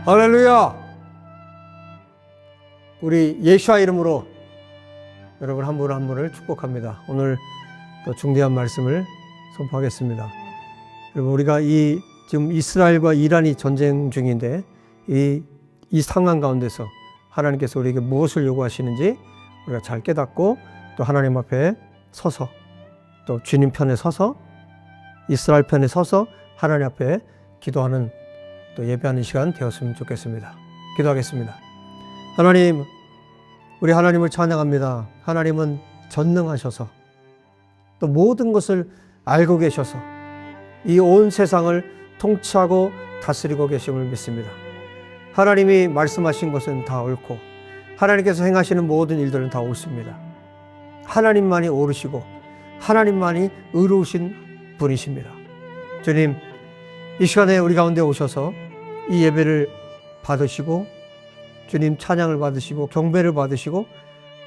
할렐루야! 우리 예수와 이름으로 여러분 한 분 한 분을 축복합니다. 오늘 또 중대한 말씀을 선포하겠습니다. 여러분, 우리가 지금 이스라엘과 이란이 전쟁 중인데 이 상황 가운데서 하나님께서 우리에게 무엇을 요구하시는지 우리가 잘 깨닫고 또 하나님 앞에 서서 또 주님 편에 서서 이스라엘 편에 서서 하나님 앞에 기도하는 또 예배하는 시간 되었으면 좋겠습니다. 기도하겠습니다. 하나님, 우리 하나님을 찬양합니다. 하나님은 전능하셔서 또 모든 것을 알고 계셔서 이 온 세상을 통치하고 다스리고 계심을 믿습니다. 하나님이 말씀하신 것은 다 옳고 하나님께서 행하시는 모든 일들은 다 옳습니다. 하나님만이 옳으시고 하나님만이 의로우신 분이십니다. 주님, 이 시간에 우리 가운데 오셔서 이 예배를 받으시고 주님 찬양을 받으시고 경배를 받으시고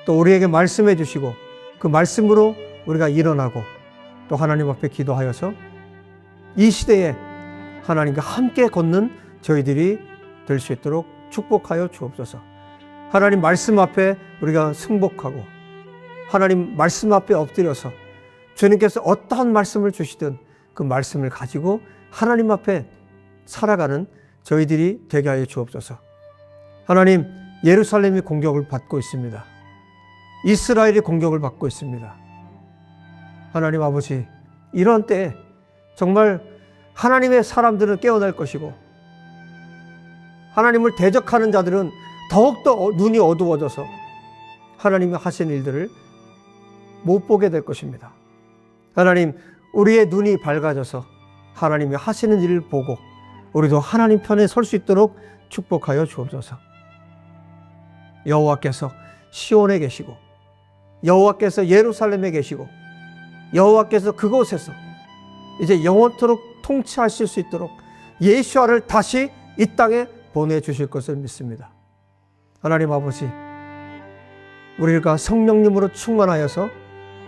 또 우리에게 말씀해 주시고 그 말씀으로 우리가 일어나고 또 하나님 앞에 기도하여서 이 시대에 하나님과 함께 걷는 저희들이 될 수 있도록 축복하여 주옵소서. 하나님 말씀 앞에 우리가 승복하고 하나님 말씀 앞에 엎드려서 주님께서 어떠한 말씀을 주시든 그 말씀을 가지고 하나님 앞에 살아가는 저희들이 되게 하여 주옵소서. 하나님, 예루살렘이 공격을 받고 있습니다. 이스라엘이 공격을 받고 있습니다. 하나님 아버지, 이런 때에 정말 하나님의 사람들은 깨어날 것이고 하나님을 대적하는 자들은 더욱더 눈이 어두워져서 하나님이 하신 일들을 못 보게 될 것입니다. 하나님, 우리의 눈이 밝아져서 하나님이 하시는 일을 보고 우리도 하나님 편에 설 수 있도록 축복하여 주옵소서. 여호와께서 시온에 계시고 여호와께서 예루살렘에 계시고 여호와께서 그곳에서 이제 영원토록 통치하실 수 있도록 예수아를 다시 이 땅에 보내주실 것을 믿습니다. 하나님 아버지, 우리가 성령님으로 충만하여서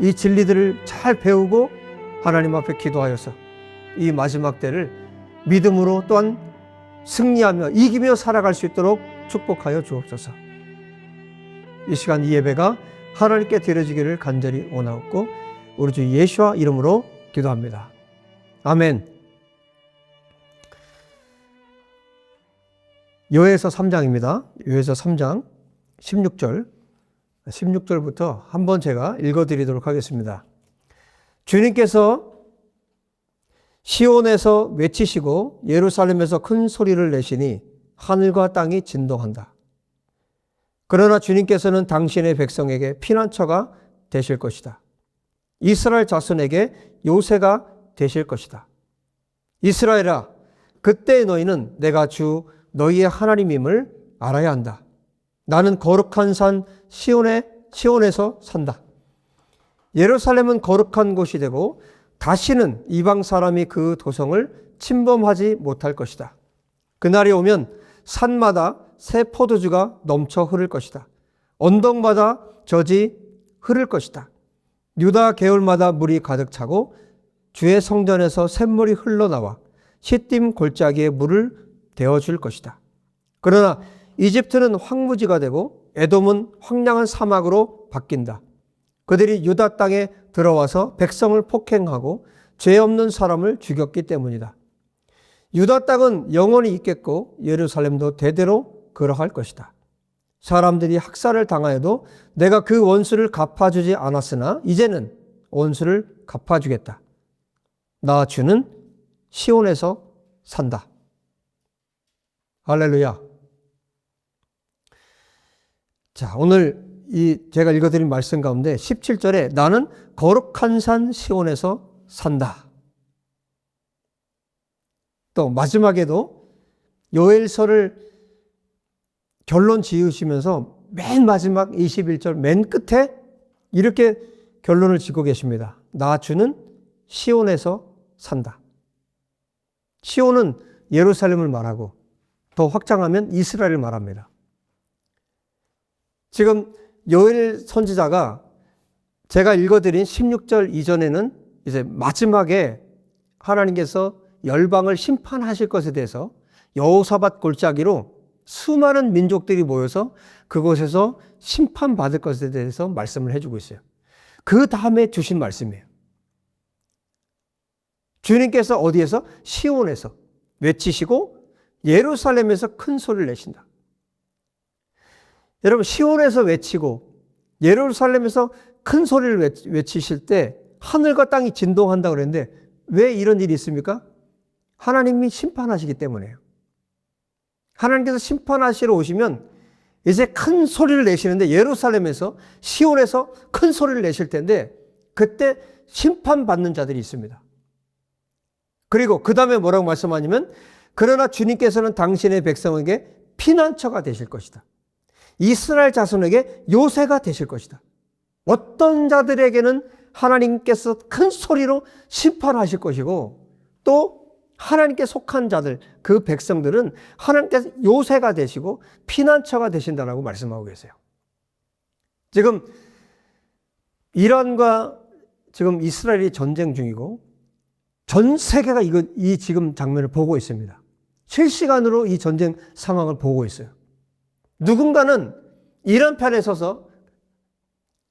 이 진리들을 잘 배우고 하나님 앞에 기도하여서 이 마지막 때를 믿음으로 또한 승리하며 이기며 살아갈 수 있도록 축복하여 주옵소서. 이 시간 이 예배가 하나님께 드려지기를 간절히 원하옵고 우리 주 예수와 이름으로 기도합니다. 아멘. 요에서 3장입니다. 요에서 3장 16절부터 한번 제가 읽어드리도록 하겠습니다. 주님께서 시온에서 외치시고 예루살렘에서 큰 소리를 내시니 하늘과 땅이 진동한다. 그러나 주님께서는 당신의 백성에게 피난처가 되실 것이다. 이스라엘 자손에게 요새가 되실 것이다. 이스라엘아, 그때 너희는 내가 주 너희의 하나님임을 알아야 한다. 나는 거룩한 산 시온에서 산다. 예루살렘은 거룩한 곳이 되고 다시는 이방 사람이 그 도성을 침범하지 못할 것이다. 그날이 오면 산마다 새 포도주가 넘쳐 흐를 것이다. 언덕마다 젖이 흐를 것이다. 유다 계율마다 물이 가득 차고 주의 성전에서 샘물이 흘러나와 시딤 골짜기에 물을 데워줄 것이다. 그러나 이집트는 황무지가 되고 에돔은 황량한 사막으로 바뀐다. 그들이 유다 땅에 들어와서 백성을 폭행하고 죄 없는 사람을 죽였기 때문이다. 유다 땅은 영원히 있겠고 예루살렘도 대대로 그러할 것이다. 사람들이 학살을 당하여도 내가 그 원수를 갚아주지 않았으나 이제는 원수를 갚아주겠다. 나 주는 시온에서 산다. 할렐루야. 자, 오늘 제가 읽어드린 말씀 가운데 17절에 나는 거룩한 산 시온에서 산다. 또 마지막에도 요엘서를 결론 지으시면서 맨 마지막 21절 맨 끝에 이렇게 결론을 짓고 계십니다. 나 주는 시온에서 산다. 시온은 예루살렘을 말하고 더 확장하면 이스라엘을 말합니다. 지금 요엘 선지자가 제가 읽어드린 16절 이전에는 이제 마지막에 하나님께서 열방을 심판하실 것에 대해서 여호사밧 골짜기로 수많은 민족들이 모여서 그곳에서 심판받을 것에 대해서 말씀을 해주고 있어요. 그 다음에 주신 말씀이에요. 주님께서 어디에서? 시온에서 외치시고 예루살렘에서 큰 소리를 내신다. 여러분, 시온에서 외치고 예루살렘에서 큰 소리를 외치실 때 하늘과 땅이 진동한다고 그랬는데 왜 이런 일이 있습니까? 하나님이 심판하시기 때문에요. 하나님께서 심판하시러 오시면 이제 큰 소리를 내시는데 예루살렘에서 시온에서 큰 소리를 내실 텐데 그때 심판받는 자들이 있습니다. 그리고 그 다음에 뭐라고 말씀하냐면 그러나 주님께서는 당신의 백성에게 피난처가 되실 것이다. 이스라엘 자손에게 요새가 되실 것이다. 어떤 자들에게는 하나님께서 큰 소리로 심판하실 것이고 또 하나님께 속한 자들, 그 백성들은 하나님께서 요새가 되시고 피난처가 되신다라고 말씀하고 계세요. 지금 이란과 지금 이스라엘이 전쟁 중이고 전 세계가 이 지금 장면을 보고 있습니다. 실시간으로 이 전쟁 상황을 보고 있어요. 누군가는 이란 편에 서서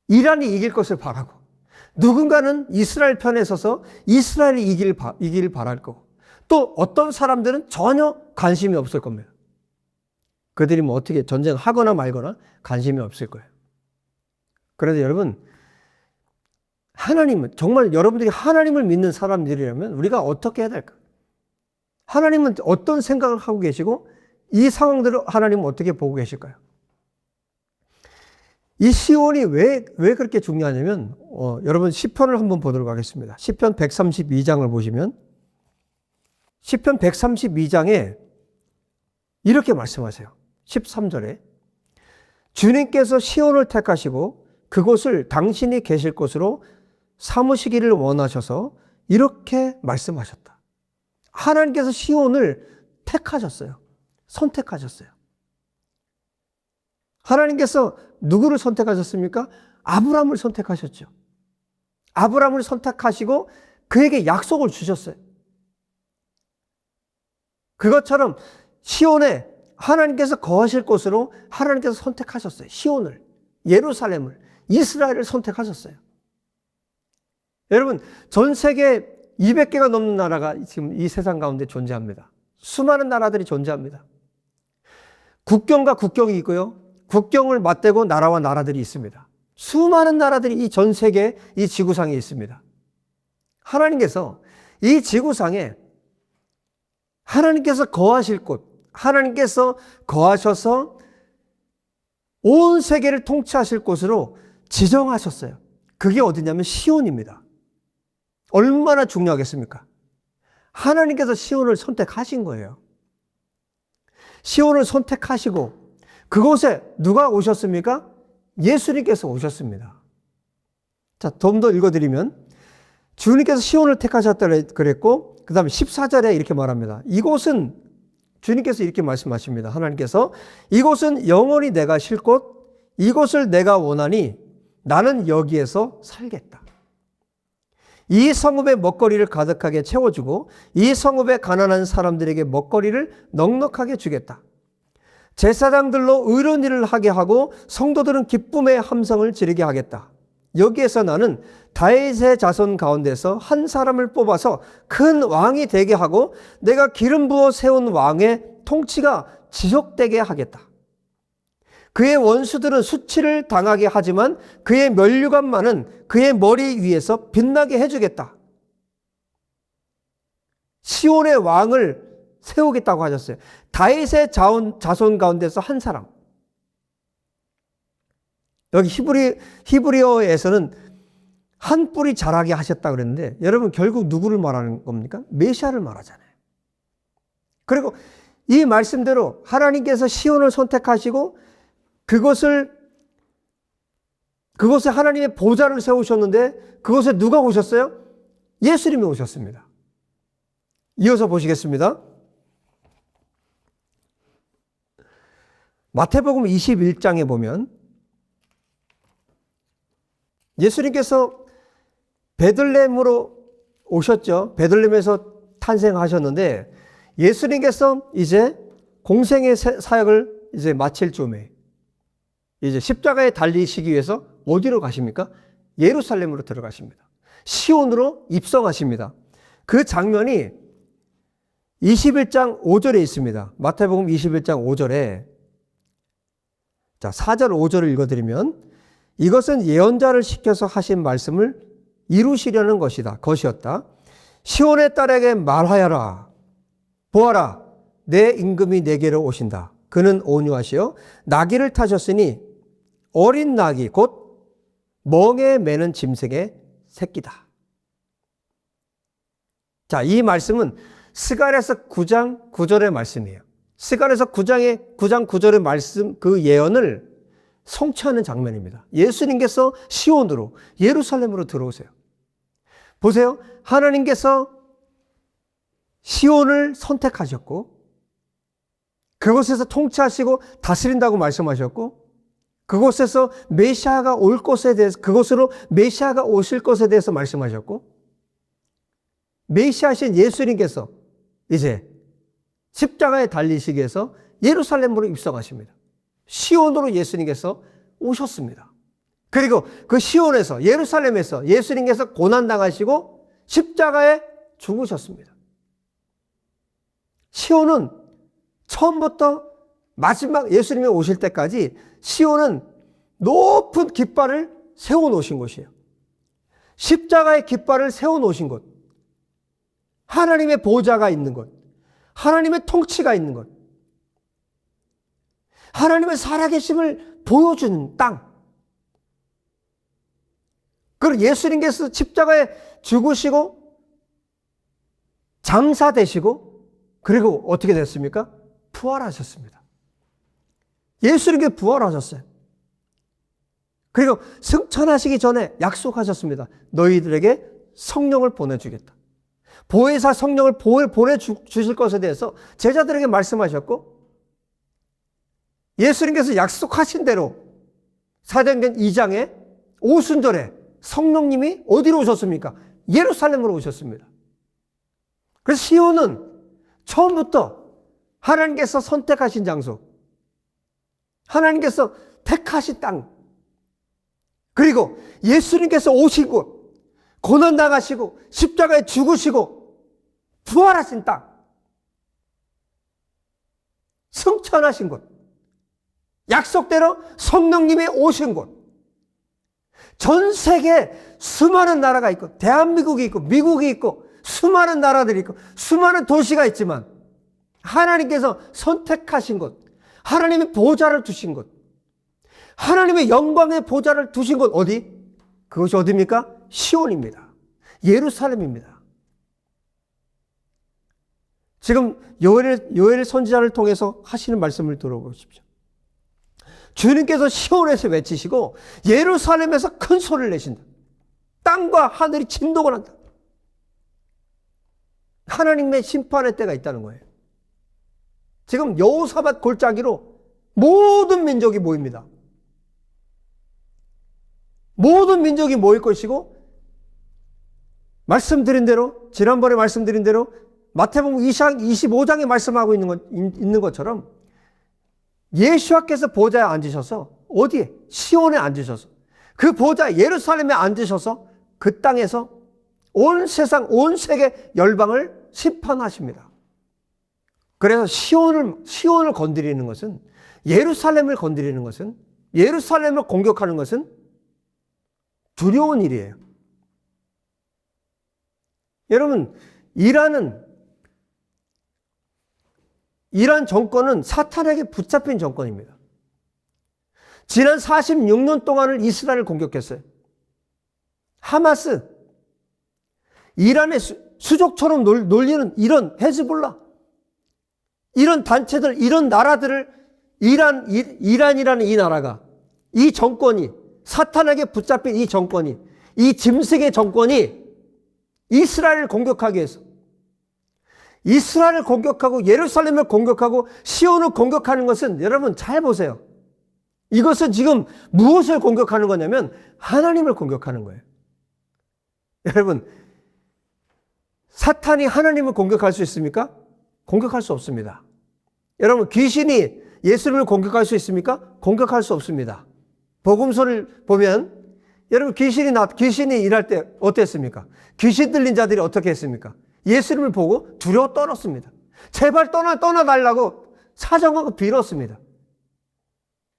이란이 이길 것을 바라고 누군가는 이스라엘 편에 서서 이스라엘이 이기길 바랄 거고 또 어떤 사람들은 전혀 관심이 없을 겁니다. 그들이 뭐 어떻게 전쟁하거나 말거나 관심이 없을 거예요. 그런데 여러분, 하나님은 정말 여러분들이 하나님을 믿는 사람들이라면 우리가 어떻게 해야 될까? 하나님은 어떤 생각을 하고 계시고 이 상황들을 하나님은 어떻게 보고 계실까요? 이 시온이 왜 그렇게 중요하냐면 여러분 시편을 한번 보도록 하겠습니다. 시편 132장을 보시면 시편 132장에 이렇게 말씀하세요. 13절에 주님께서 시온을 택하시고 그곳을 당신이 계실 곳으로 삼으시기를 원하셔서 이렇게 말씀하셨다. 하나님께서 시온을 택하셨어요. 선택하셨어요. 하나님께서 누구를 선택하셨습니까? 아브라함을 선택하셨죠. 아브라함을 선택하시고 그에게 약속을 주셨어요. 그것처럼 시온에 하나님께서 거하실 곳으로 하나님께서 선택하셨어요. 시온을, 예루살렘을, 이스라엘을 선택하셨어요. 여러분, 전 세계 200개가 넘는 나라가 지금 이 세상 가운데 존재합니다. 수많은 나라들이 존재합니다. 국경과 국경이 있고요. 국경을 맞대고 나라와 나라들이 있습니다. 수많은 나라들이 이 전 세계 이 지구상에 있습니다. 하나님께서 이 지구상에 하나님께서 거하실 곳, 하나님께서 거하셔서 온 세계를 통치하실 곳으로 지정하셨어요. 그게 어디냐면 시온입니다. 얼마나 중요하겠습니까? 하나님께서 시온을 선택하신 거예요. 시온을 선택하시고 그곳에 누가 오셨습니까? 예수님께서 오셨습니다. 자, 좀 더 읽어드리면 주님께서 시온을 택하셨다 그랬고 그 다음에 14절에 이렇게 말합니다. 이곳은 주님께서 이렇게 말씀하십니다. 하나님께서 이곳은 영원히 내가 쉴 곳, 이곳을 내가 원하니 나는 여기에서 살겠다. 이 성읍의 먹거리를 가득하게 채워주고 이 성읍의 가난한 사람들에게 먹거리를 넉넉하게 주겠다. 제사장들로 의로운 일을 하게 하고 성도들은 기쁨의 함성을 지르게 하겠다. 여기에서 나는 다윗의 자손 가운데서 한 사람을 뽑아서 큰 왕이 되게 하고 내가 기름 부어 세운 왕의 통치가 지속되게 하겠다. 그의 원수들은 수치를 당하게 하지만 그의 면류관만은 그의 머리 위에서 빛나게 해주겠다. 시온의 왕을 세우겠다고 하셨어요. 다윗의 자손 가운데서 한 사람. 여기 히브리어에서는 한 뿔이 자라게 하셨다 그랬는데 여러분 결국 누구를 말하는 겁니까? 메시아를 말하잖아요. 그리고 이 말씀대로 하나님께서 시온을 선택하시고 그곳에 하나님의 보좌를 세우셨는데 그곳에 누가 오셨어요? 예수님이 오셨습니다. 이어서 보시겠습니다. 마태복음 21장에 보면 예수님께서 베들레헴으로 오셨죠. 베들레헴에서 탄생하셨는데 예수님께서 이제 공생의 사역을 이제 마칠 즈음에 이제 십자가에 달리시기 위해서 어디로 가십니까? 예루살렘으로 들어가십니다. 시온으로 입성하십니다. 그 장면이 21장 5절에 있습니다. 마태복음 21장 5절에 자, 4절 5절을 읽어드리면 이것은 예언자를 시켜서 하신 말씀을 이루시려는 것이었다. 시온의 딸에게 말하여라. 보아라. 내 임금이 내게로 오신다. 그는 온유하시어 나귀를 타셨으니 어린 나귀 곧 멍에 매는 짐승의 새끼다. 자, 이 말씀은 스가랴서 9장 9절의 말씀이에요. 스가랴서 9장 9절의 말씀, 그 예언을 성취하는 장면입니다. 예수님께서 시온으로, 예루살렘으로 들어오세요. 보세요. 하나님께서 시온을 선택하셨고 그곳에서 통치하시고 다스린다고 말씀하셨고 그곳에서 메시아가 올 것에 대해서, 그곳으로 메시아가 오실 것에 대해서 말씀하셨고 메시아신 예수님께서 이제 십자가에 달리시기 위해서 예루살렘으로 입성하십니다. 시온으로 예수님께서 오셨습니다. 그리고 그 시온에서, 예루살렘에서 예수님께서 고난당하시고 십자가에 죽으셨습니다. 시온은 처음부터 마지막 예수님이 오실 때까지 시온은 높은 깃발을 세워놓으신 곳이에요. 십자가의 깃발을 세워놓으신 곳. 하나님의 보좌가 있는 곳. 하나님의 통치가 있는 곳. 하나님의 살아계심을 보여주는 땅. 그리고 예수님께서 십자가에 죽으시고 장사되시고 그리고 어떻게 됐습니까? 부활하셨습니다. 예수님께 부활하셨어요. 그리고 승천하시기 전에 약속하셨습니다. 너희들에게 성령을 보내주겠다. 보혜사 성령을 보내주실 것에 대해서 제자들에게 말씀하셨고 예수님께서 약속하신 대로 사도행전 2장에 오순절에 성령님이 어디로 오셨습니까? 예루살렘으로 오셨습니다. 그래서 시온은 처음부터 하나님께서 선택하신 장소, 하나님께서 택하신 땅, 그리고 예수님께서 오신 곳, 고난당하시고 십자가에 죽으시고 부활하신 땅, 승천하신 곳, 약속대로 성령님이 오신 곳, 전 세계 수많은 나라가 있고 대한민국이 있고 미국이 있고 수많은 나라들이 있고 수많은 도시가 있지만 하나님께서 선택하신 곳, 하나님의 보좌를 두신 곳, 하나님의 영광의 보좌를 두신 곳 어디? 그것이 어디입니까? 시온입니다. 예루살렘입니다. 지금 요엘 선지자를 통해서 하시는 말씀을 들어보십시오. 주님께서 시온에서 외치시고 예루살렘에서 큰 소리를 내신다. 땅과 하늘이 진동을 한다. 하나님의 심판의 때가 있다는 거예요. 지금 여호사밧 골짜기로 모든 민족이 모입니다. 모든 민족이 모일 것이고 말씀드린 대로, 지난번에 말씀드린 대로 마태복음 25장에 말씀하고 있는 것처럼 예수와께서 보좌에 앉으셔서 어디에? 시온에 앉으셔서 그 보좌 예루살렘에 앉으셔서 그 땅에서 온 세상, 온 세계 열방을 심판하십니다. 그래서 시온을 건드리는 것은, 예루살렘을 건드리는 것은, 예루살렘을 공격하는 것은 두려운 일이에요. 여러분, 이란 정권은 사탄에게 붙잡힌 정권입니다. 지난 46년 동안을 이스라엘을 공격했어요. 하마스, 이란의 수족처럼 놀리는 이런 헤즈볼라, 이런 단체들, 이런 나라들을 이란이라는 이 나라가, 이 정권이, 사탄에게 붙잡힌 이 정권이, 이 짐승의 정권이 이스라엘을 공격하기 위해서, 이스라엘을 공격하고 예루살렘을 공격하고 시온을 공격하는 것은, 여러분 잘 보세요. 이것은 지금 무엇을 공격하는 거냐면 하나님을 공격하는 거예요. 여러분, 사탄이 하나님을 공격할 수 있습니까? 공격할 수 없습니다. 여러분, 귀신이 예수님을 공격할 수 있습니까? 공격할 수 없습니다. 복음서를 보면 여러분, 귀신이 일할 때 어땠습니까? 귀신 들린 자들이 어떻게 했습니까? 예수님을 보고 두려워 떨었습니다. 제발 떠나달라고 사정하고 빌었습니다.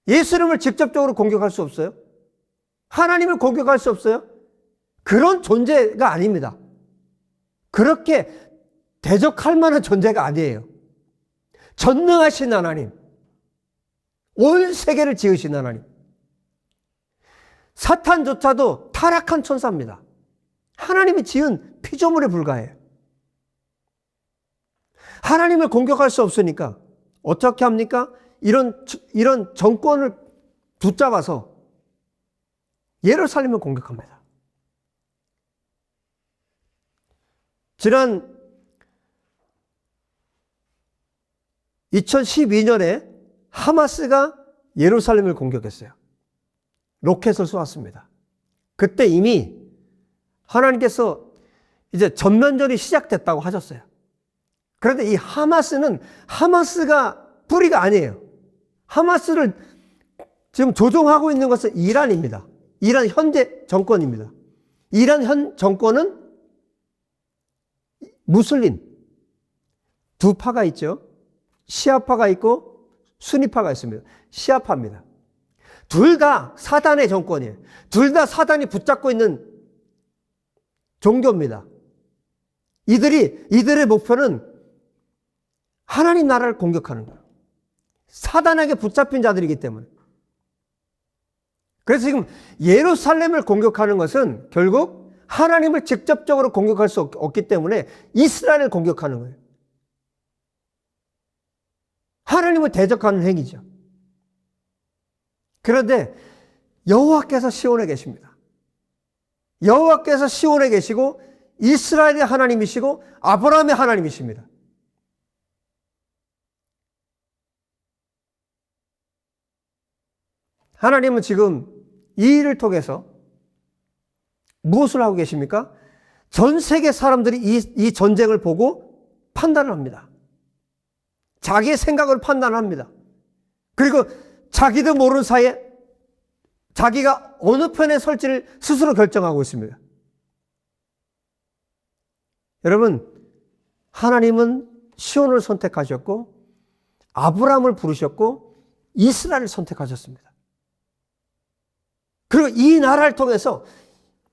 예수님을 직접적으로 공격할 수 없어요? 하나님을 공격할 수 없어요? 그런 존재가 아닙니다. 그렇게 대적할 만한 존재가 아니에요. 전능하신 하나님, 온 세계를 지으신 하나님. 사탄조차도 타락한 천사입니다. 하나님이 지은 피조물에 불과해요. 하나님을 공격할 수 없으니까 어떻게 합니까? 이런 정권을 붙잡아서 예루살렘을 공격합니다. 지난 2012년에 하마스가 예루살렘을 공격했어요. 로켓을 쏘았습니다. 그때 이미 하나님께서 이제 전면전이 시작됐다고 하셨어요. 그런데 이 하마스가 뿌리가 아니에요. 하마스를 지금 조종하고 있는 것은 이란입니다. 이란 현재 정권입니다. 이란 현 정권은 무슬림 두 파가 있죠. 시아파가 있고 수니파가 있습니다. 시아파입니다. 둘 다 사단의 정권이에요. 둘 다 사단이 붙잡고 있는 종교입니다. 이들의 목표는 하나님 나라를 공격하는 거예요. 사단에게 붙잡힌 자들이기 때문에. 그래서 지금 예루살렘을 공격하는 것은 결국 하나님을 직접적으로 공격할 수 없기 때문에 이스라엘을 공격하는 거예요. 하나님을 대적하는 행위죠. 그런데 여호와께서 시온에 계십니다. 여호와께서 시온에 계시고 이스라엘의 하나님이시고 아브라함의 하나님이십니다. 하나님은 지금 이 일을 통해서 무엇을 하고 계십니까? 전 세계 사람들이 이 전쟁을 보고 판단을 합니다. 자기의 생각으로 판단을 합니다. 그리고 자기도 모르는 사이에 자기가 어느 편에 설지를 스스로 결정하고 있습니다. 여러분, 하나님은 시온을 선택하셨고 아브라함을 부르셨고 이스라엘을 선택하셨습니다. 그리고 이 나라를 통해서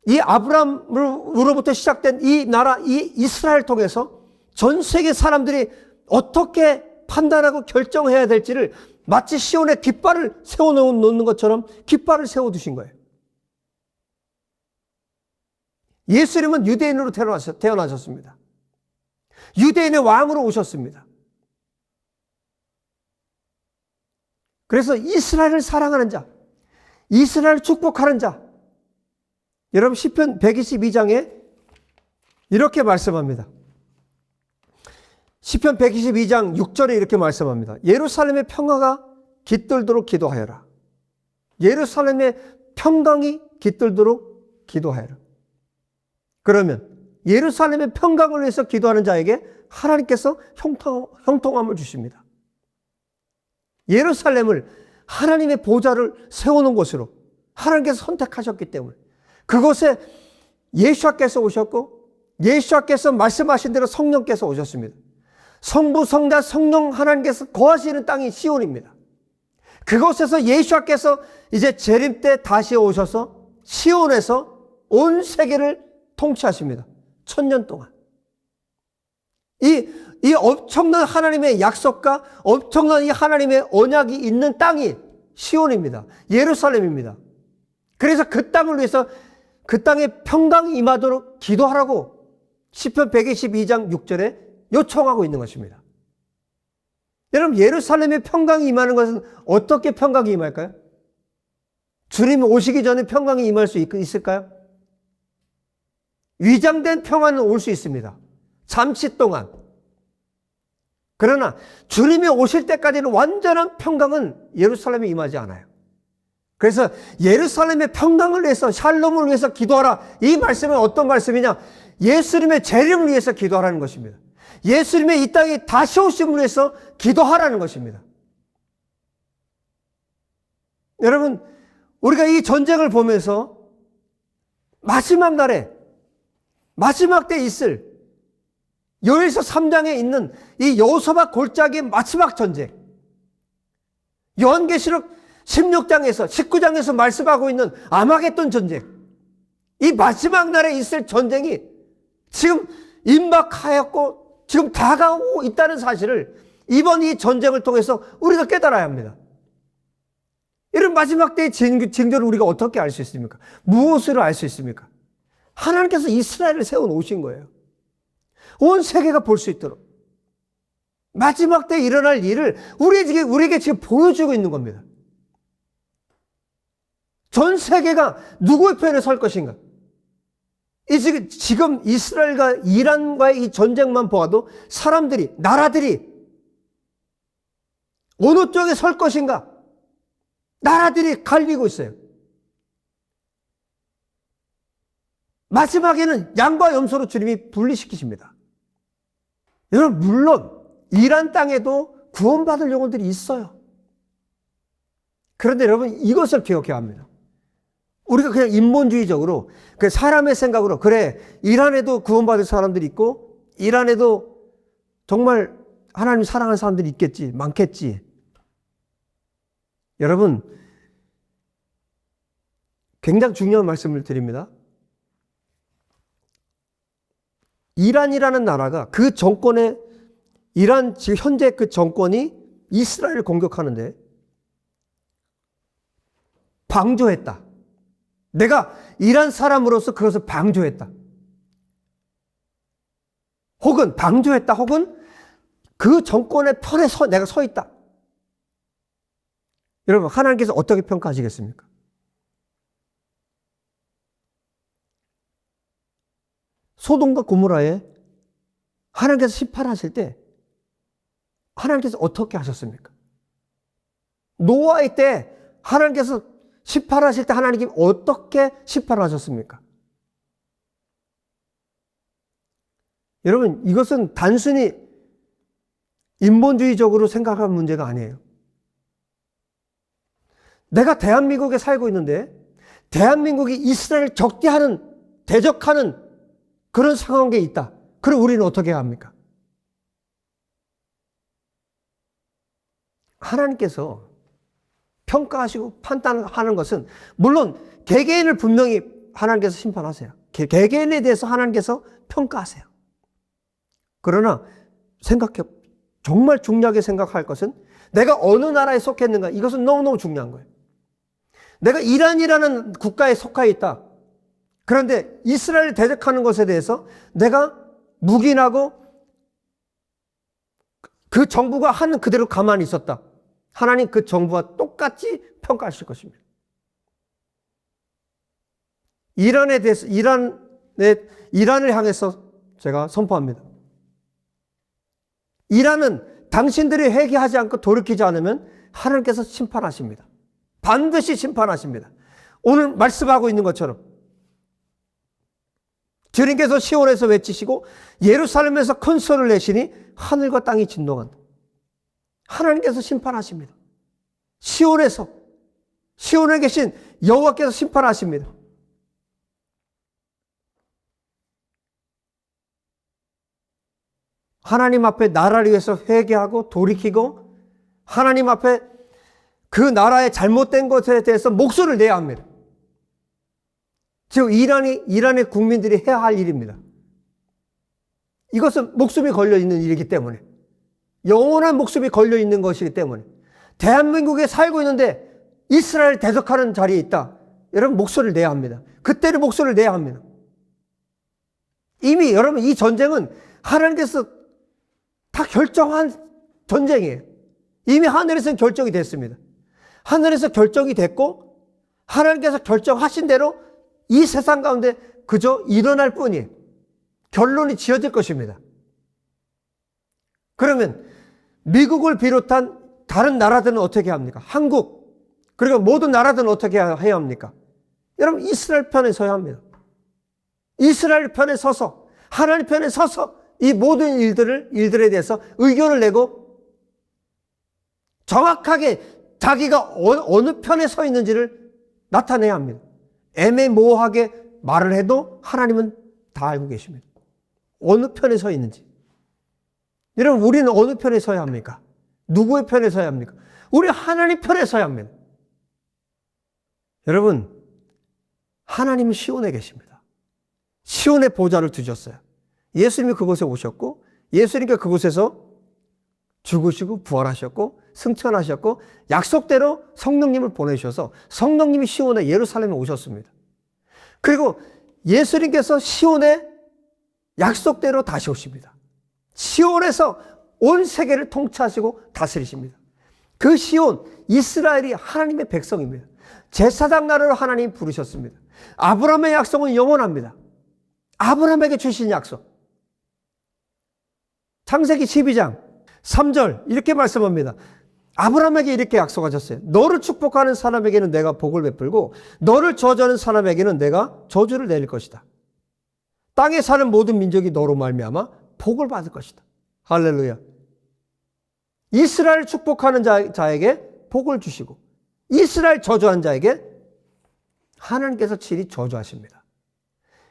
이 아브라함으로부터 시작된 이 나라, 이 이스라엘을 통해서 전 세계 사람들이 어떻게 판단하고 결정해야 될지를 마치 시온에 깃발을 세워놓는 것처럼 깃발을 세워두신 거예요. 예수님은 유대인으로 태어나셨습니다. 유대인의 왕으로 오셨습니다. 그래서 이스라엘을 사랑하는 자, 이스라엘을 축복하는 자, 여러분 시편 122장에 이렇게 말씀합니다. 시편 122장 6절에 이렇게 말씀합니다. 예루살렘의 평화가 깃들도록 기도하여라. 예루살렘의 평강이 깃들도록 기도하여라. 그러면 예루살렘의 평강을 위해서 기도하는 자에게 하나님께서 형통함을 주십니다. 예루살렘을 하나님의 보좌를 세우는 곳으로 하나님께서 선택하셨기 때문에 그곳에 예수께서 오셨고 예수께서 말씀하신 대로 성령께서 오셨습니다. 성부, 성자, 성령 하나님께서 거하시는 땅이 시온입니다. 그곳에서 예수께서 이제 재림 때 다시 오셔서 시온에서 온 세계를 통치하십니다. 1000년 동안. 이 엄청난 하나님의 약속과 엄청난 이 하나님의 언약이 있는 땅이 시온입니다. 예루살렘입니다. 그래서 그 땅을 위해서 그 땅에 평강이 임하도록 기도하라고 시편 122장 6절에 요청하고 있는 것입니다. 여러분, 예루살렘에 평강이 임하는 것은 어떻게 평강이 임할까요? 주님이 오시기 전에 평강이 임할 수 있을까요? 위장된 평화는 올 수 있습니다. 잠시 동안. 그러나 주님이 오실 때까지는 완전한 평강은 예루살렘에 임하지 않아요. 그래서 예루살렘의 평강을 위해서, 샬롬을 위해서 기도하라. 이 말씀은 어떤 말씀이냐? 예수님의 재림을 위해서 기도하라는 것입니다. 예수님의 이 땅에 다시 오심으로 해서 기도하라는 것입니다. 여러분, 우리가 이 전쟁을 보면서 마지막 날에, 마지막 때 있을 요엘서 3장에 있는 이 여호사밧 골짜기의 마지막 전쟁, 요한계시록 16장에서 19장에서 말씀하고 있는 아마겟돈 전쟁, 이 마지막 날에 있을 전쟁이 지금 임박하였고 지금 다가오고 있다는 사실을 이번 이 전쟁을 통해서 우리가 깨달아야 합니다. 이런 마지막 때의 징조를 우리가 어떻게 알 수 있습니까? 무엇으로 알 수 있습니까? 하나님께서 이스라엘을 세워놓으신 거예요. 온 세계가 볼 수 있도록. 마지막 때 일어날 일을 우리에게 지금 보여주고 있는 겁니다. 전 세계가 누구의 편에 설 것인가? 지금 이스라엘과 이란과의 이 전쟁만 보아도 사람들이, 나라들이 어느 쪽에 설 것인가? 나라들이 갈리고 있어요. 마지막에는 양과 염소로 주님이 분리시키십니다. 여러분, 물론 이란 땅에도 구원받을 영혼들이 있어요. 그런데 여러분, 이것을 기억해야 합니다. 우리가 그냥 인본주의적으로, 그 사람의 생각으로, 그래, 이란에도 구원받을 사람들이 있고, 이란에도 정말 하나님 사랑하는 사람들이 있겠지, 많겠지. 여러분, 굉장히 중요한 말씀을 드립니다. 이란이라는 나라가 그 정권의, 이란 지금 현재 그 정권이 이스라엘을 공격하는데 방조했다. 내가 이란 사람으로서 그것을 방조했다. 혹은 방조했다. 혹은 그 정권의 편에 내가 서 있다. 여러분, 하나님께서 어떻게 평가하시겠습니까? 소돔과 고모라에 하나님께서 심판하실 때 하나님께서 어떻게 하셨습니까? 노아의 때 하나님께서 심판하실 때 하나님이 어떻게 심판하셨습니까? 여러분, 이것은 단순히 인본주의적으로 생각하는 문제가 아니에요. 내가 대한민국에 살고 있는데 대한민국이 이스라엘을 대적하는 그런 상황에 있다. 그럼 우리는 어떻게 해야 합니까? 하나님께서 평가하시고 판단하는 것은 물론 개개인을 분명히 하나님께서 심판하세요. 개개인에 대해서 하나님께서 평가하세요. 그러나 정말 중요하게 생각할 것은 내가 어느 나라에 속했는가, 이것은 너무너무 중요한 거예요. 내가 이란이라는 국가에 속해 있다. 그런데 이스라엘을 대적하는 것에 대해서 내가 묵인하고 그 정부가 하는 그대로 가만히 있었다. 하나님 그 정부와 똑같이 평가하실 것입니다. 이란에 대해서, 이란을 향해서 제가 선포합니다. 이란은 당신들이 회개하지 않고 돌이키지 않으면 하나님께서 심판하십니다. 반드시 심판하십니다. 오늘 말씀하고 있는 것처럼 주님께서 시온에서 외치시고 예루살렘에서 큰 소리를 내시니 하늘과 땅이 진동한다. 하나님께서 심판하십니다. 시온에 계신 여호와께서 심판하십니다. 하나님 앞에 나라를 위해서 회개하고 돌이키고 하나님 앞에 그 나라의 잘못된 것에 대해서 목소리를 내야 합니다. 즉 이란의 국민들이 해야 할 일입니다. 이것은 목숨이 걸려있는 일이기 때문에, 영원한 목숨이 걸려있는 것이기 때문에, 대한민국에 살고 있는데 이스라엘 대적하는 자리에 있다. 여러분, 목소리를 내야 합니다. 그때는 목소리를 내야 합니다. 이미 여러분, 이 전쟁은 하나님께서 다 결정한 전쟁이에요. 이미 하늘에서는 결정이 됐습니다. 하늘에서 결정이 됐고 하나님께서 결정하신 대로 이 세상 가운데 그저 일어날 뿐이에요. 결론이 지어질 것입니다. 그러면 미국을 비롯한 다른 나라들은 어떻게 합니까? 한국, 그리고 모든 나라들은 어떻게 해야 합니까? 여러분, 이스라엘 편에 서야 합니다. 이스라엘 편에 서서, 하나님 편에 서서 이 모든 일들에 대해서 의견을 내고 정확하게 자기가 어느 편에 서 있는지를 나타내야 합니다. 애매모호하게 말을 해도 하나님은 다 알고 계십니다. 어느 편에 서 있는지. 여러분, 우리는 어느 편에 서야 합니까? 누구의 편에 서야 합니까? 우리 하나님 편에 서야 합니다. 여러분, 하나님은 시온에 계십니다. 시온의 보좌를 두셨어요. 예수님이 그곳에 오셨고, 예수님께 그곳에서 죽으시고 부활하셨고 승천하셨고 약속대로 성령님을 보내셔서 성령님이 시온에 예루살렘에 오셨습니다. 그리고 예수님께서 시온에 약속대로 다시 오십니다. 시온에서 온 세계를 통치하시고 다스리십니다. 그 시온, 이스라엘이 하나님의 백성입니다. 제사장 나라로 하나님이 부르셨습니다. 아브라함의 약속은 영원합니다. 아브라함에게 주신 약속. 창세기 12장 3절 이렇게 말씀합니다. 아브라함에게 이렇게 약속하셨어요. 너를 축복하는 사람에게는 내가 복을 베풀고 너를 저주하는 사람에게는 내가 저주를 내릴 것이다. 땅에 사는 모든 민족이 너로 말미암아 복을 받을 것이다. 할렐루야. 이스라엘 축복하는 자에게 복을 주시고 이스라엘 저주한 자에게 하나님께서 칠히 저주하십니다.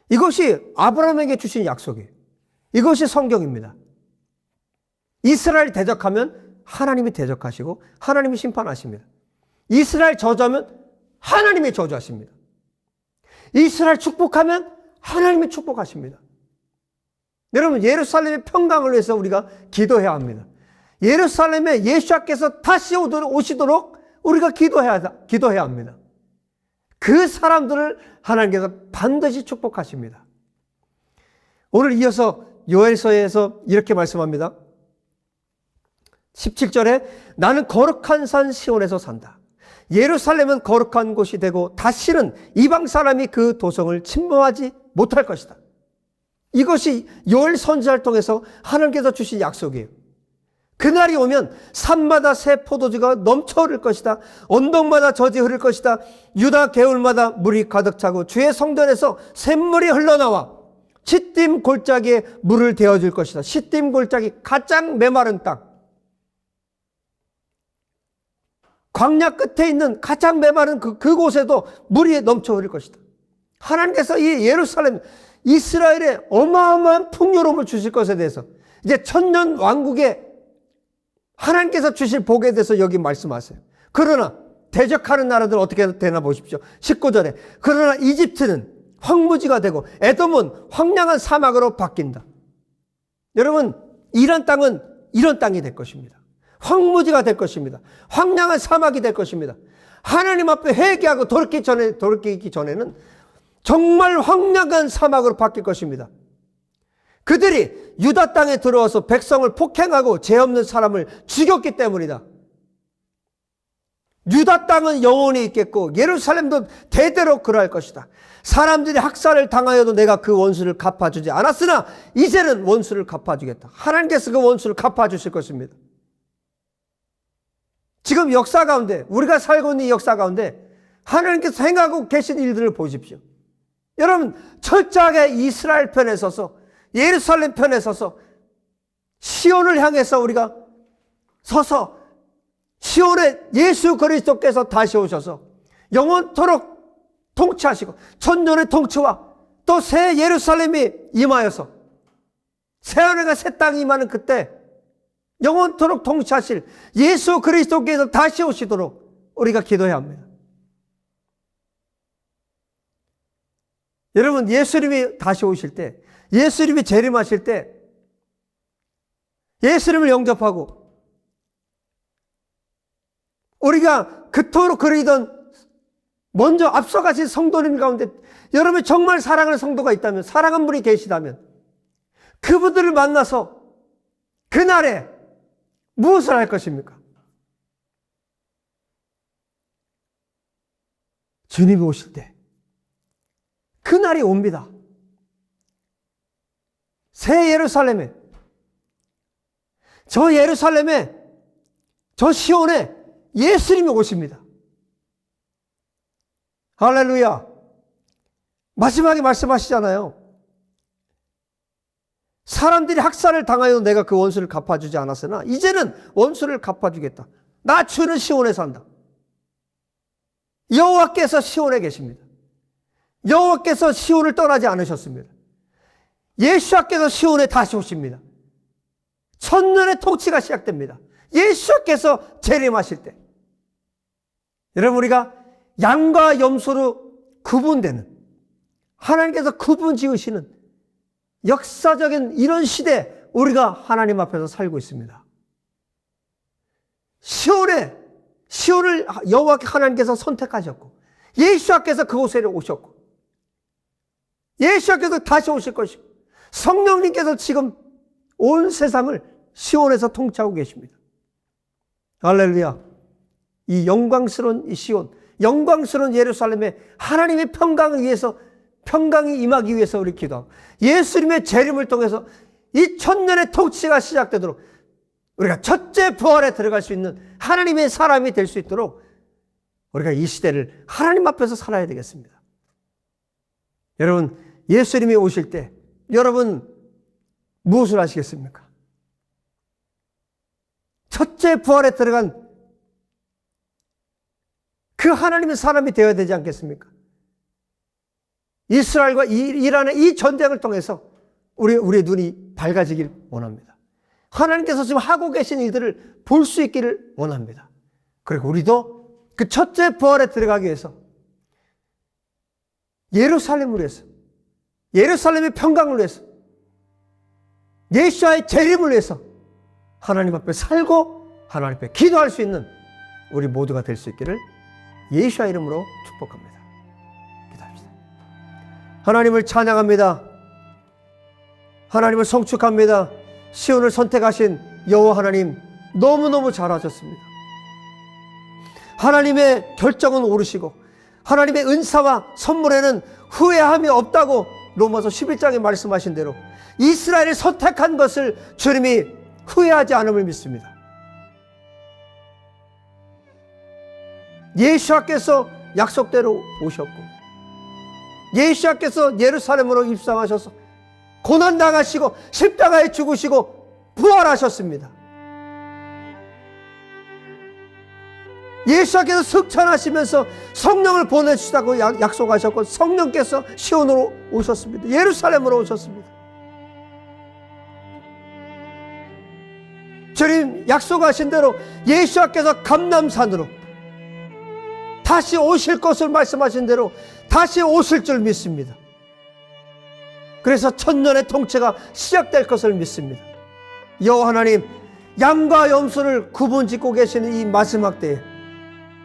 이것이 아브라함에게 주신 약속이에요. 이것이 성경입니다. 이스라엘 대적하면 하나님이 대적하시고 하나님이 심판하십니다. 이스라엘 저주하면 하나님이 저주하십니다. 이스라엘 축복하면 하나님이 축복하십니다. 여러분, 예루살렘의 평강을 위해서 우리가 기도해야 합니다. 예루살렘에 예수님께서 다시 오시도록 우리가 기도해야 합니다. 그 사람들을 하나님께서 반드시 축복하십니다. 오늘 이어서 요엘서에서 이렇게 말씀합니다. 17절에 나는 거룩한 산 시온에서 산다. 예루살렘은 거룩한 곳이 되고 다시는 이방 사람이 그 도성을 침범하지 못할 것이다. 이것이 요엘 선지자를 통해서 하나님께서 주신 약속이에요. 그날이 오면 산마다 새 포도주가 넘쳐 흐를 것이다. 언덕마다 젖이 흐를 것이다. 유다 개울마다 물이 가득 차고 주의 성전에서 샘물이 흘러나와 시딤 골짜기에 물을 대어줄 것이다. 시딤 골짜기 가장 메마른 땅. 광야 끝에 있는 가장 메마른 그곳에도 물이 넘쳐 흐를 것이다. 하나님께서 이 예루살렘, 이스라엘에 어마어마한 풍요로움을 주실 것에 대해서 이제 천년 왕국에 하나님께서 주실 복에 대해서 여기 말씀하세요. 그러나 대적하는 나라들은 어떻게 되나 보십시오. 19절에 그러나 이집트는 황무지가 되고 에돔은 황량한 사막으로 바뀐다. 여러분, 이란 땅은 이런 땅이 될 것입니다. 황무지가 될 것입니다. 황량한 사막이 될 것입니다. 하나님 앞에 회개하고 돌이키기 전에는 정말 황량한 사막으로 바뀔 것입니다. 그들이 유다 땅에 들어와서 백성을 폭행하고 죄 없는 사람을 죽였기 때문이다. 유다 땅은 영원히 있겠고 예루살렘도 대대로 그러할 것이다. 사람들이 학살을 당하여도 내가 그 원수를 갚아주지 않았으나 이제는 원수를 갚아주겠다. 하나님께서 그 원수를 갚아주실 것입니다. 지금 역사 가운데, 우리가 살고 있는 이 역사 가운데 하나님께서 행하고 계신 일들을 보십시오. 여러분, 철저하게 이스라엘 편에 서서, 예루살렘 편에 서서 시온을 향해서 우리가 서서 시온에 예수 그리스도께서 다시 오셔서 영원토록 통치하시고 천년의 통치와 또 새 예루살렘이 임하여서 새하늘과 새 땅이 임하는 그때 영원토록 통치하실 예수 그리스도께서 다시 오시도록 우리가 기도해야 합니다. 여러분, 예수님이 다시 오실 때, 예수님이 재림하실 때 예수님을 영접하고 우리가 그토록 그리던 먼저 앞서가신 성도님 가운데 여러분이 정말 사랑하는 성도가 있다면, 사랑하는 분이 계시다면 그분들을 만나서 그날에 무엇을 할 것입니까? 주님이 오실 때 그날이 옵니다. 새 예루살렘에, 저 예루살렘에, 저 시온에 예수님이 오십니다. 할렐루야. 마지막에 말씀하시잖아요. 사람들이 학살을 당하여 내가 그 원수를 갚아주지 않았으나 이제는 원수를 갚아주겠다. 나 주는 시온에 산다. 여호와께서 시온에 계십니다. 여호와께서 시온을 떠나지 않으셨습니다. 예수께서 시온에 다시 오십니다. 천년의 통치가 시작됩니다. 예수께서 재림하실 때, 여러분, 우리가 양과 염소로 구분되는, 하나님께서 구분 지으시는 역사적인 이런 시대, 우리가 하나님 앞에서 살고 있습니다. 시온을 여호와께 하나님께서 선택하셨고, 예수께서 그곳에 오셨고, 예수께서 다시 오실 것이고, 성령님께서 지금 온 세상을 시온에서 통치하고 계십니다. 할렐루야. 이 영광스러운 이 시온, 영광스러운 예루살렘에 하나님의 평강을 위해서, 평강이 임하기 위해서 우리 기도하고, 예수님의 재림을 통해서 이 천년의 통치가 시작되도록 우리가 첫째 부활에 들어갈 수 있는 하나님의 사람이 될 수 있도록 우리가 이 시대를 하나님 앞에서 살아야 되겠습니다. 여러분, 예수님이 오실 때 여러분 무엇을 하시겠습니까? 첫째 부활에 들어간 그 하나님의 사람이 되어야 되지 않겠습니까? 이스라엘과 이란의 이 전쟁을 통해서 우리의 눈이 밝아지길 원합니다. 하나님께서 지금 하고 계신 일들을 볼 수 있기를 원합니다. 그리고 우리도 그 첫째 부활에 들어가기 위해서 예루살렘을 위해서, 예루살렘의 평강을 위해서, 예수와의 재림을 위해서 하나님 앞에 살고 하나님 앞에 기도할 수 있는 우리 모두가 될 수 있기를 예수의 이름으로 축복합니다. 기도합시다. 하나님을 찬양합니다. 하나님을 송축합니다. 시온을 선택하신 여호와 하나님, 너무너무 잘하셨습니다. 하나님의 결정은 옳으시고 하나님의 은사와 선물에는 후회함이 없다고 로마서 11장에 말씀하신 대로 이스라엘을 선택한 것을 주님이 후회하지 않음을 믿습니다. 예수께서 약속대로 오셨고, 예수께서 예루살렘으로 입성하셔서 고난당하시고 십자가에 죽으시고 부활하셨습니다. 예수께서 승천하시면서 성령을 보내주시다고 약속하셨고, 성령께서 시온으로 오셨습니다. 예루살렘으로 오셨습니다. 주님 약속하신 대로 예수께서 감람산으로 다시 오실 것을 말씀하신 대로 다시 오실 줄 믿습니다. 그래서 천년의 통치가 시작될 것을 믿습니다. 여호와 하나님, 양과 염소를 구분짓고 계시는 이 마지막 때에,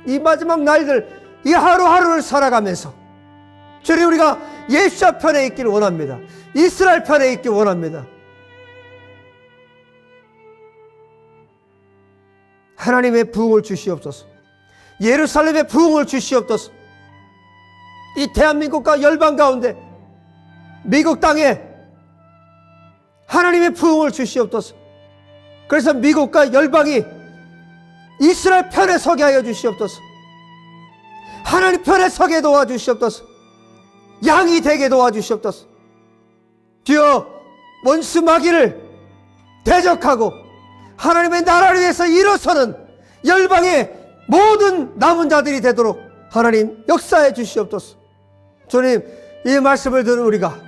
이 마지막 날들, 이 하루하루를 살아가면서 주님, 우리가 예수와 편에 있기를 원합니다. 이스라엘 편에 있기를 원합니다. 하나님의 부흥을 주시옵소서. 예루살렘의 부흥을 주시옵소서. 이 대한민국과 열방 가운데 미국 땅에 하나님의 부흥을 주시옵소서. 그래서 미국과 열방이 이스라엘 편에 서게 하여 주시옵소서. 하나님 편에 서게 도와주시옵소서. 양이 되게 도와주시옵소서. 주여, 원수 마귀를 대적하고 하나님의 나라를 위해서 일어서는 열방의 모든 남은 자들이 되도록 하나님 역사해 주시옵소서. 주님, 이 말씀을 들은 우리가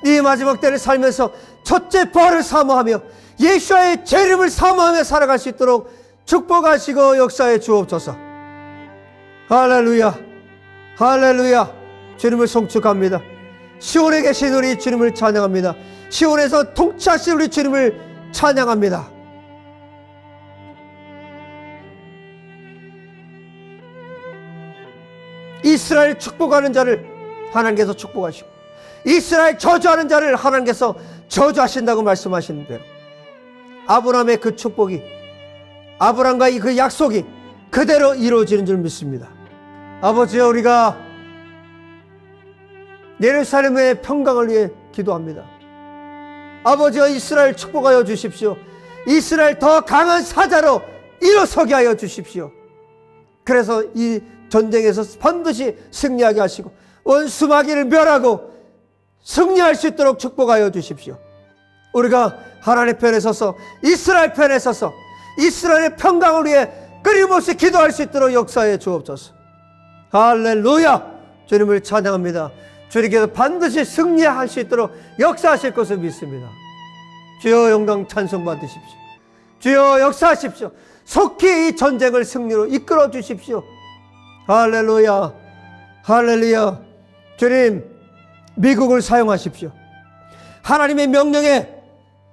이 마지막 때를 살면서 첫째 부활을 사모하며 예수와의 재림을 사모하며 살아갈 수 있도록 축복하시고 역사해 주옵소서. 할렐루야, 할렐루야. 주님을 송축합니다. 시온에 계신 우리 주님을 찬양합니다. 시온에서 통치하신 우리 주님을 찬양합니다. 이스라엘 축복하는 자를 하나님께서 축복하시고 이스라엘 저주하는 자를 하나님께서 저주하신다고 말씀하시는 대로 아브라함의 그 축복이, 아브라함과의 그 약속이 그대로 이루어지는 줄 믿습니다. 아버지여, 우리가 예루살렘의 평강을 위해 기도합니다. 아버지여, 이스라엘 축복하여 주십시오. 이스라엘 더 강한 사자로 일어서게 하여 주십시오. 그래서 이 전쟁에서 반드시 승리하게 하시고 원수 마귀를 멸하고 승리할 수 있도록 축복하여 주십시오. 우리가 하나님의 편에 서서 이스라엘 편에 서서 이스라엘의 평강을 위해 끊임없이 기도할 수 있도록 역사해 주옵소서. 할렐루야. 주님을 찬양합니다. 주님께서 반드시 승리할 수 있도록 역사하실 것을 믿습니다. 주여 영광 찬송 받으십시오. 주여 역사하십시오. 속히 이 전쟁을 승리로 이끌어 주십시오. 할렐루야. 할렐루야. 주님, 미국을 사용하십시오. 하나님의 명령에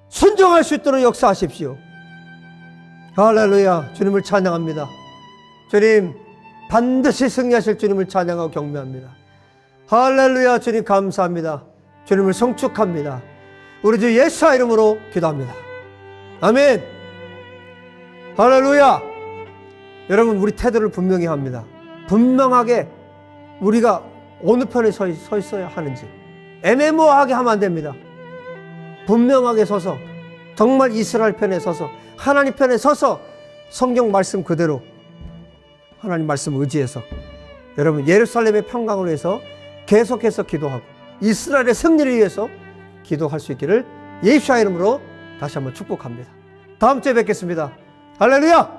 순종할 수 있도록 역사하십시오. 할렐루야. 주님을 찬양합니다. 주님, 반드시 승리하실 주님을 찬양하고 경배합니다. 할렐루야. 주님 감사합니다. 주님을 성축합니다. 우리 주 예수의 이름으로 기도합니다. 아멘. 할렐루야. 여러분, 우리 태도를 분명히 합니다. 분명하게 우리가 어느 편에 서 있어야 하는지 애매모호하게 하면 안 됩니다. 분명하게 서서 정말 이스라엘 편에 서서 하나님 편에 서서 성경 말씀 그대로 하나님 말씀 의지해서 여러분 예루살렘의 평강을 위해서 계속해서 기도하고 이스라엘의 승리를 위해서 기도할 수 있기를 예수의 이름으로 다시 한번 축복합니다. 다음 주에 뵙겠습니다. 할렐루야.